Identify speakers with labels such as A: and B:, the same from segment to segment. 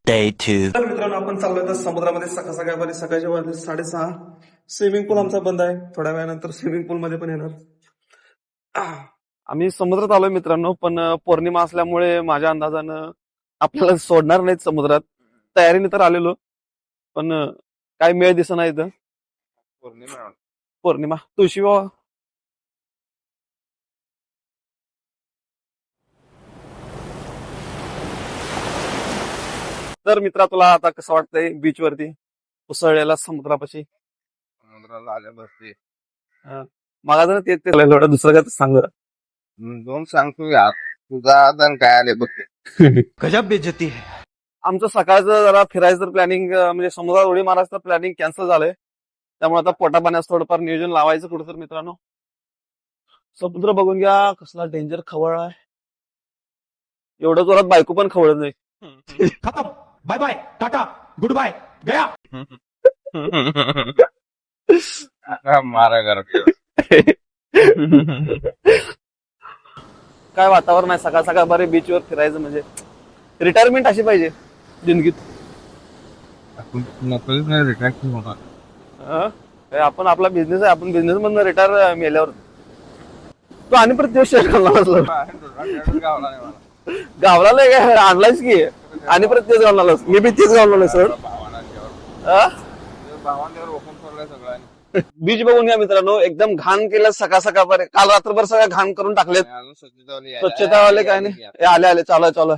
A: Day 2.
B: तर मित्रांनो आपण चाललोय तर समुद्रामध्ये सकाळच्या सकाळच्या वाजले 6:30. स्विमिंग पूल आमचा बंद आहे. थोड्या वेळानंतर स्विमिंग पूल मध्ये पण येणार. आम्ही समुद्रात आलोय मित्रांनो, पण पौर्णिमा असल्यामुळे माझ्या अंदाजानं आपल्याला सोडणार नाहीत समुद्रात. तयारीने तर आलेलो, पण काय मेळ दिसना इथं. पौर्णिमा तुळशी बाबा. तर मित्रा, तुला आता कसं वाटतंय बीच वरती उसळलेला समुद्रापाशी?
C: समुद्राला आल्या बसते
B: मला जर ते थोडं दुसरं काय तर सांग जरा.
C: दोन सांगतो यार, तुझा आदान काय आले बघ.
A: गजब बेइज्जती है.
B: आमचं सकाळचं जरा फिरायचं प्लॅनिंग म्हणजे समुद्रात उडी मारायचं प्लॅनिंग कॅन्सल झालंय. त्यामुळे आता पोटा पाण्याचं थोडंफार नियोजन लावायचं कुठं तर मित्रांनो. समुद्र बघून घ्या कसला डेंजर खवळ आहे. एवढं जोरात बायको पण खवळत नाही.
A: खत्म. Bye bye, ta ta, good bye, गया.
C: मारा घर
B: काय वातावरण आहे सकाळ सकाळ बरे बीचवर फिरायचं म्हणजे रिटायरमेंट अशी पाहिजे जिंदगीत. आपण आपला बिझनेस आहे, आपण बिझनेस मधून रिटायर मेल्यावर तू आणि परत दिवस शेअर गावला नाही काय आणलायच की आणि परत तेच घालणारच. मी बी तेच घालणार सर. बीच बघून घ्या मित्रांनो, एकदम घाण केलं सकाळ सकाळ. काल रात्रभर सगळं घाण करून टाकलेत. स्वच्छतावाले काय नाही आले चालू आहे.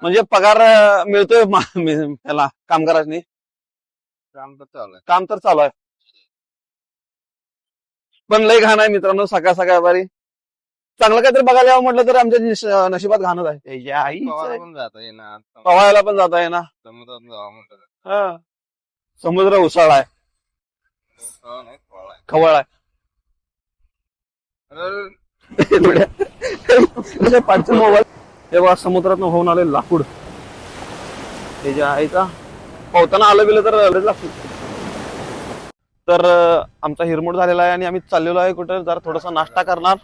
B: म्हणजे पगार मिळतोय त्याला कामगारांनी. काम तर चालू आहे, पण लय घाण आहे मित्रांनो सकाळ सकाळ बारी. चांगलं काहीतरी बघायला यावं म्हटलं तर आमच्या नशिबात घाणच आहे. पवायला पण जाता येईना. समुद्र उसळ आहे, खवळ आहे. पाठचा मोबाईल तेव्हा समुद्रात होऊन आले लाकूड त्याच्या आईचा पोहताना आलं गेलं तर लाकूड. तर आमचा हिरमोड झालेला आहे आणि आम्ही चाललेलो आहे कुठं जरा थोडासा नाश्ता करणार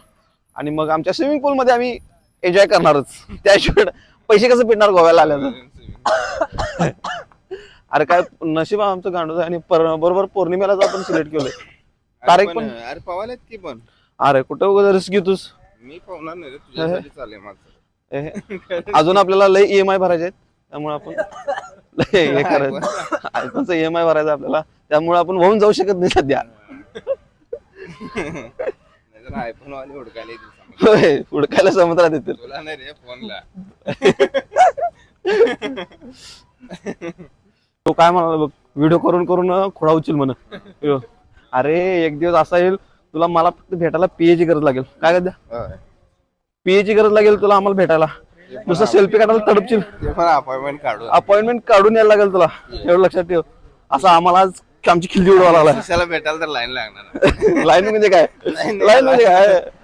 B: आणि मग आमच्या स्विमिंग पूल मध्ये आम्ही एन्जॉय करणारच. त्याशिवाय पैसे कसं पिटणार गोव्याला आल्यानं. अरे काय नशीब आमचं गांडूच आहे. आणि बरोबर पौर्णिमेलाच आपण सिलेक्ट केलोय तारीख पण.
C: अरे पवायलात की पण
B: अरे कुठं वगैरे रिस्क घेतोस.
C: मी पावणार नाही रे, तुझ्यासाठी चालेल माझं.
B: अजून आपल्याला लय EMI भरायचे आहेत, त्यामुळे आपण हे करायचं. आयफोनचा EMI भरायचा आपल्याला, त्यामुळे आपण होऊन जाऊ शकत नाही सध्या.
C: आयफोन वाले हुडकायला
B: होय, हुडकायला समुद्रात येतील.
C: तुला नाही रे फोनला.
B: तो काय म्हणाला बघ, व्हिडिओ करून करून खोडा उचल म्हण. अरे एक दिवस असा येईल तुला मला फक्त भेटायला PA ची गरज लागेल. काय करता PA ची गरज लागेल तुला आम्हाला भेटायला. नुसतं सेल्फी काढायला तडपशील. अपॉइंटमेंट काढून यायला लागेल तुला, एवढं लक्षात ठेव. असं आम्हाला आज आमची खिल्ली उडवायला लागला.
C: कशाला भेटायला तर लाईन लागणार.
B: लाईन म्हणजे काय?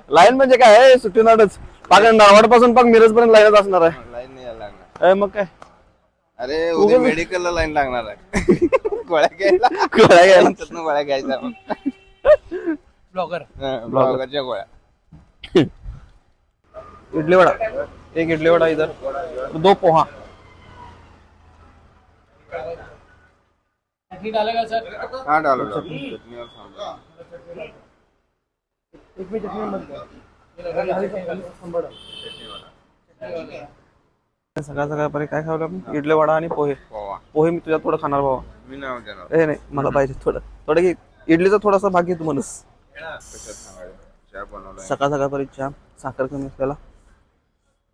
B: लाईन म्हणजे काय सुट्टी नाटच. पाक नारवाडपासून पाक मिरज पर्यंत लाईनच असणार आहे.
C: लाईन नाही यायला लागणार.
B: मग काय,
C: अरे उद्या मेडिकलला लाईन लागणार आहे. गोळ्या घ्यायला गोळ्या घ्यायच्या. ब्लॉगरच्या गोळ्या.
B: इडली वडा, एक इडली वडा इधर, 2 पोहा.
D: डालेगा सर?
C: हाँ डालो.
B: सकाळ सकाळपर्यंत काय खावलं आपण? इडली वडा आणि पोहे. पोहे मी तुझ्या थोडं खाणार बाबा.
C: मी नाव देणार.
B: हे नाही मला पाहिजे थोडं की इडलीचा थोडासा भाग घेतो म्हणूस. सकाळ सकाळपर्यंत चहा, साखर कमी असलेला.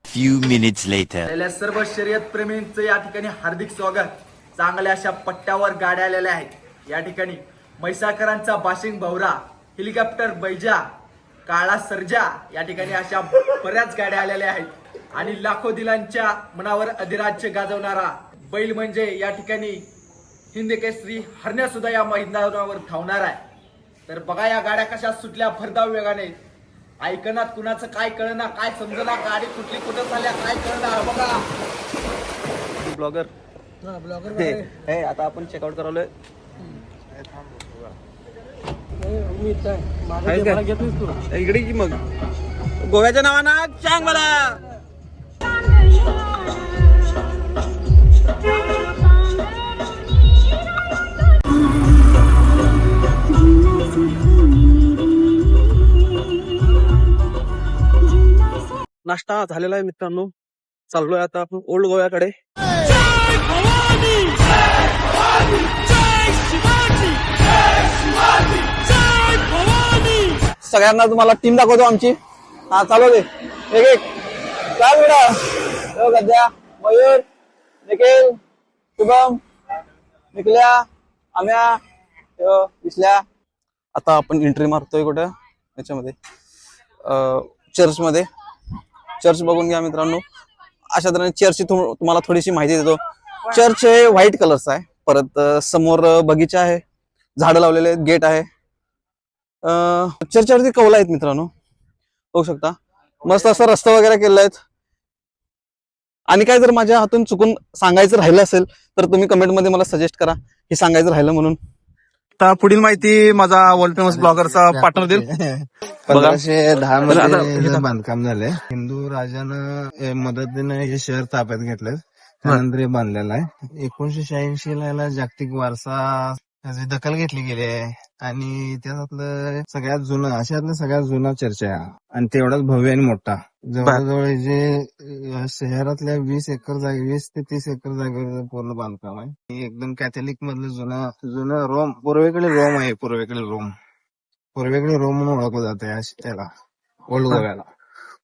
A: Few minutes later.
E: सर्व शर्यत प्रेमींचं या ठिकाणी हार्दिक स्वागत. चांगल्या अशा पट्ट्यावर गाड्या आलेल्या आहेत. या ठिकाणी म्हैसाकरांचा बाशिंग भवरा, हेलिकॉप्टर बैजा, काळा सर्जा, या ठिकाणी अशा बऱ्याच गाड्या आलेल्या आहेत. आणि लाखो दिलांच्या मनावर अधिराज्य गाजवणारा बैल म्हणजे या ठिकाणी हिंद केसरी हरण्या सुद्धा या मैदानावर धावणार आहे. तर बघा या गाड्या कशा सुटल्या भरधाव वेगाने. ऐकनात कुणाचं काय कळना, काय समजना, गाडी कुठली कुठं चालल्या काय कळना. बघा
B: ब्लॉगर आता आपण चेकआउट करालोय. इकडे की मग गोव्याच्या नावानं सांग मला. नाश्ता झालेला आहे मित्रांनो. चाललोय आता आपण ओल्ड गोव्याकडे. सगळ्यांना तुम्हाला टीम दाखवतो आमची. हा चालू दे एक एक. चाल बेटा. गद्या, मयूर, निखिल, शुभम, निखल्या, आम्या, विसल्या. आता आपण एंट्री मारतोय कुठं याच्यामध्ये चर्चमध्ये. चर्च बघून घ्या मित्रांनो. अशा तऱ्हेने चर्चची तुम्हाला थोडीशी माहिती देतो. चर्च हे व्हाईट कलरचा आहे. परत समोर बगीचा आहे, झाडं लावलेले आहेत, गेट आहे. चर्चवरती कौल आहेत मित्रांनो, बघू शकता. मस्त असं रस्ता वगैरे केलेला आहेत. आणि काय जर माझ्या हातून चुकून सांगायचं राहिलं असेल तर तुम्ही कमेंटमध्ये मला सजेस्ट करा हे सांगायचं राहिलं म्हणून. आता पुढील माहिती माझा वर्ल्ड फेमस ब्लॉगरचा पार्टनर देईल.
C: 1510 मध्ये बांधकाम झालंय. हिंदू राजानं मदतीने हे शहर ताब्यात घेतलं, त्यानंतर हे बांधलेलं आहे. 1986 ला याला जागतिक वारसा त्याची दखल घेतली गेली आहे. आणि त्यातलं सगळ्यात जुनं, अशातलं सगळ्यात जुना चर्च आहे आणि तेवढाच भव्य आणि मोठा. जवळजवळ जे शहरातल्या 20 एकर जागे, 20 ते 30 एकर जागेवर पूर्ण बांधकाम आहे. एकदम कॅथलिक मधलं जुनं रोम, पूर्वेकडे रोम आहे. पूर्वेकडे रोम म्हणून ओळखलं जातं त्याला, ओल्ड गोव्याला.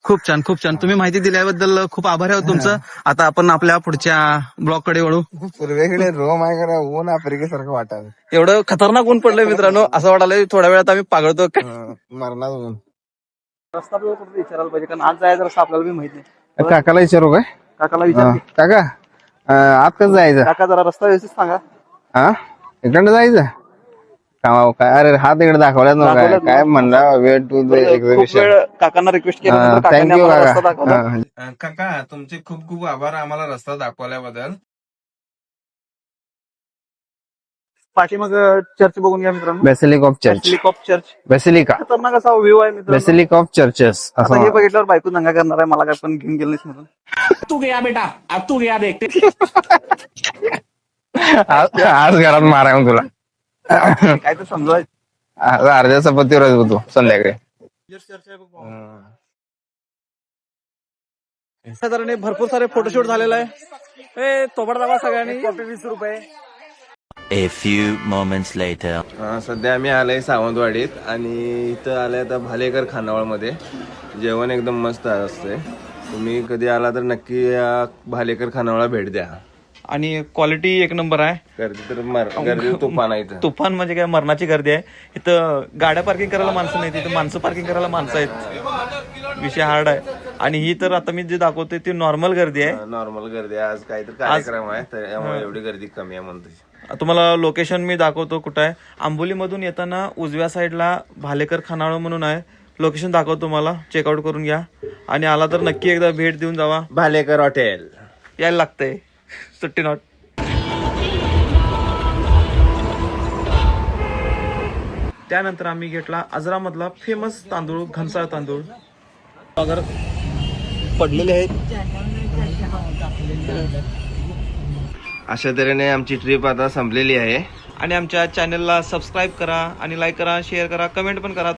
B: खूप छान, खूप छान. तुम्ही माहिती दिल्याबद्दल खूप आभारी आहोत तुमचं. आता आपण आपल्या पुढच्या ब्लॉग कडे वळू.
C: पूर्वेकडे रोम आहे का ऊन आफ्रिकेसारखं वाटायला.
B: एवढं खतरनाक ऊन पडलंय मित्रांनो, असं वाटायला थोड्या वेळात आम्ही पागळतो.
C: मरणार ऊन.
B: रस्ता कुठे विचारायला पाहिजे, कारण आज जायचं रस्ता आपल्याला बी माहिती नाही.
C: काकाला विचारू काय?
B: काकाला विचार.
C: काका आत कसं जायचं?
B: काका जरा रस्ता व्यवस्थित सांगा.
C: हा इकडनं जायचं काय? अरे हात इकडे दाखवल्यात ना काय? काय म्हणला वेट टू द एक्झिबिशन.
B: काकांना रिक्वेस्ट केली.
C: थँक्यू
B: रस्ता
C: काका. काका तुमचे खूप खूप आभार आम्हाला रस्ता दाखवल्याबद्दल.
B: पाठीमाग चर्च बघून घ्या मित्रांनो.
C: Basilica of church.
B: Basilica of church.
C: Basilica.
B: खतरनाक असा व्ह्यू आहे मित्रांनो.
C: बेसिलिका ऑफ चर्चेस.
B: आता हे बघितल्यावर बायको दंगा करणार आहे, मला काय पण घेऊन गेलं नाही म्हणून.
A: तू गया बेटा, अब तू गया देखते.
C: आज घरात मारा तुला
B: काय तर समजायचं.
C: अर्ध्या चपातीवर होतो संध्याकाळी.
B: साधारण भरपूर सारे फोटोशूट झालेला आहे. तोबड दाबा सगळ्यांनी. 20 रुपये.
D: A few moments later.
C: सध्या आम्ही आलोय सावंतवाडीत आणि इथं आलोय आता भालेकर खानावळमध्ये. जेवण एकदम मस्त असते. तुम्ही कधी आला तर नक्की या भालेकर खानावळला भेट द्या.
B: आणि क्वालिटी एक नंबर आहे.
C: गर्दी तर गर्दी तुफान आहे इथं.
B: तुफान म्हणजे काय, मरणाची गर्दी आहे इथं. गाड्या पार्किंग करायला माणसं नाही, तिथं माणसं पार्किंग करायला माणसं आहेत. विषय हार्ड आहे. आणि ही तर आता मी जे दाखवतोय ती नॉर्मल गर्दी आहे.
C: नॉर्मल गर्दी आहे. आज काहीतरी कार्यक्रम आहे त्यामुळे एवढी गर्दी कमी आहे म्हणतो.
B: तुम्हाला लोकेशन मी दाखवतो कुठं आहे. आंबोलीमधून येताना उजव्या साईडला भालेकर खानावळ म्हणून आहे. लोकेशन दाखवतो तुम्हाला, चेकआउट करून घ्या. आणि आला तर नक्की एकदा भेट देऊन जावा.
C: भालेकर हॉटेल
B: यायला लागतंय, सुट्टी नॉट. त्यानंतर आम्ही घेतला आजरामधला फेमस तांदूळ, घनसाळ तांदूळ. अगर पडलेले आहेत.
C: अशा तऱ्हेने आमची ट्रिप आता संपलेली आहे.
B: आणि आमच्या चॅनलला सबस्क्राईब करा आणि लाईक करा, शेअर करा, कमेंट पण करा.